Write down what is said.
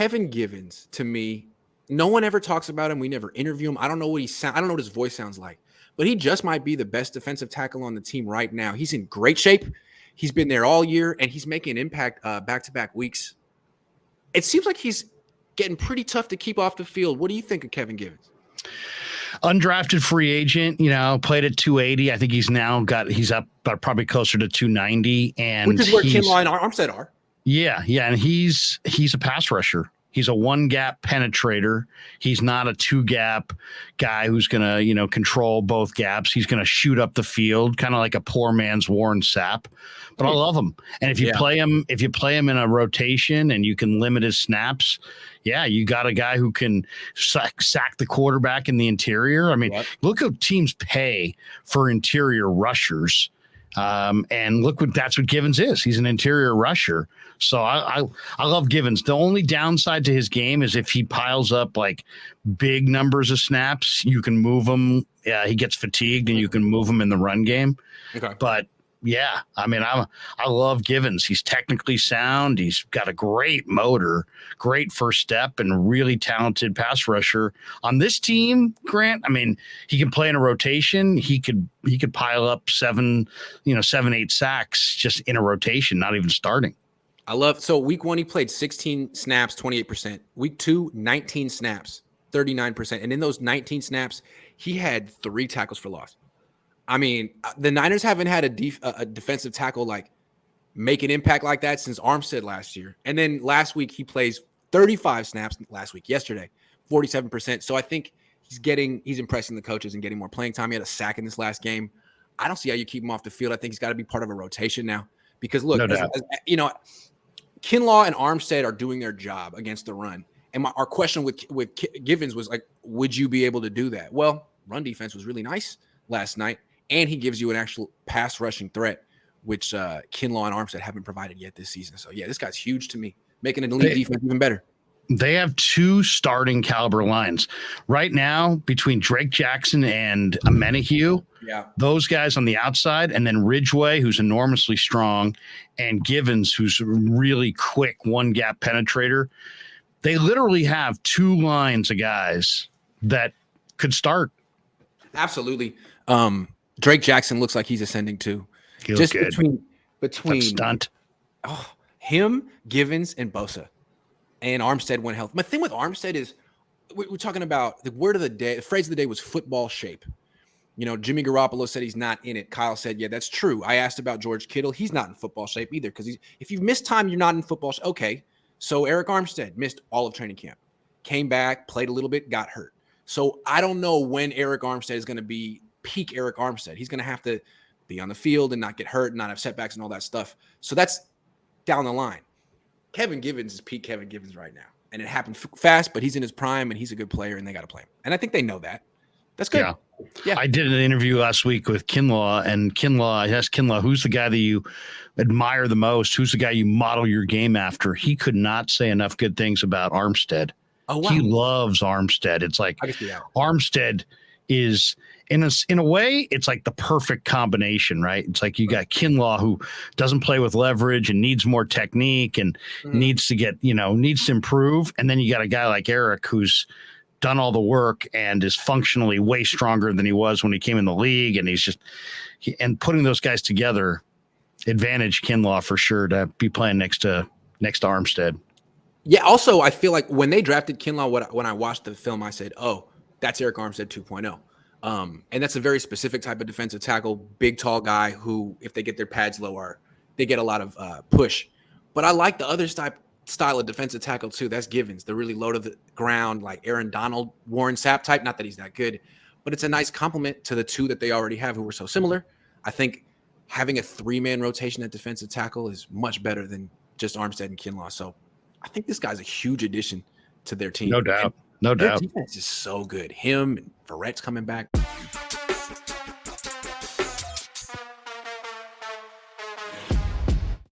Kevin Givens, to me, no one ever talks about him. We never interview him. I don't know what I don't know what his voice sounds like, but he just might be the best defensive tackle on the team right now. He's in great shape. He's been there all year, and he's making an impact back-to-back weeks. It seems like he's getting pretty tough to keep off the field. What do you think of Kevin Givens? Undrafted free agent, played at 280. I think he's up probably closer to 290. And which is where Kinlaw and Armstead are. Yeah. And he's a pass rusher. He's a one gap penetrator. He's not a two gap guy who's going to, control both gaps. He's going to shoot up the field, kind of like a poor man's Warren Sapp. But I love him. And if you play him in a rotation and you can limit his snaps, you got a guy who can sack the quarterback in the interior. I mean, look how teams pay for interior rushers. And that's what Givens is. He's an interior rusher. So I love Givens. The only downside to his game is if he piles up like big numbers of snaps, you can move him. Yeah, he gets fatigued and you can move him in the run game. Okay. But I mean, I love Givens. He's technically sound. He's got a great motor, great first step, and really talented pass rusher. On this team, Grant, I mean, he can play in a rotation. He could pile up 7, 8 sacks just in a rotation, not even starting. So week 1, he played 16 snaps, 28%. Week 2, 19 snaps, 39%. And in those 19 snaps, he had 3 tackles for loss. I mean, the Niners haven't had a defensive tackle like make an impact like that since Armstead last year. And then last week he plays 35 snaps yesterday, 47%. So I think he's impressing the coaches and getting more playing time. He had a sack in this last game. I don't see how you keep him off the field. I think he's got to be part of a rotation now because look, Kinlaw and Armstead are doing their job against the run. And our question with Givens was like, would you be able to do that? Well, run defense was really nice last night. And he gives you an actual pass rushing threat, which Kinlaw and Armstead haven't provided yet this season. So, this guy's huge to me, making an elite defense even better. They have 2 starting caliber lines right now between Drake Jackson and Amenahue. Yeah, those guys on the outside, and then Ridgeway, who's enormously strong, and Givens, who's really quick one gap penetrator. They literally have 2 lines of guys that could start. Absolutely. Drake Jackson looks like he's ascending too. He just between stunt. Him, Givens, and Bosa, and Armstead when healthy. My thing with Armstead is we're talking about the word of the day. The phrase of the day was football shape. Jimmy Garoppolo said he's not in it. Kyle said, yeah, that's true. I asked about George Kittle. He's not in football shape either because if you've missed time, you're not in football shape. Okay, so Eric Armstead missed all of training camp, came back, played a little bit, got hurt. So I don't know when Eric Armstead is going to be peak Eric Armstead. He's going to have to be on the field and not get hurt and not have setbacks and all that stuff. So that's down the line. Kevin Givens is peak Kevin Givens right now. And it happened fast, but he's in his prime and he's a good player and they got to play him. And I think they know that. That's good. Yeah. I did an interview last week with Kinlaw, and I asked Kinlaw, who's the guy that you admire the most? Who's the guy you model your game after? He could not say enough good things about Armstead. Oh, wow. He loves Armstead. It's like Armstead is in a way, it's like the perfect combination, right? It's like you got Kinlaw who doesn't play with leverage and needs more technique and needs to improve. And then you got a guy like Eric who's done all the work and is functionally way stronger than he was when he came in the league. And and putting those guys together, advantage Kinlaw for sure to be playing next to Armstead. Yeah. Also, I feel like when they drafted Kinlaw, when I watched the film, I said, oh, that's Eric Armstead 2.0. And that's a very specific type of defensive tackle, big, tall guy who, if they get their pads low, they get a lot of push. But I like the other style of defensive tackle too. That's Givens, the really low to the ground, like Aaron Donald, Warren Sapp type. Not that he's that good, but it's a nice compliment to the 2 that they already have who were so similar. I think having a 3-man rotation at defensive tackle is much better than just Armstead and Kinlaw. So I think this guy's a huge addition to their team. No doubt. No doubt. Their defense is so good. Him and Verrett's coming back.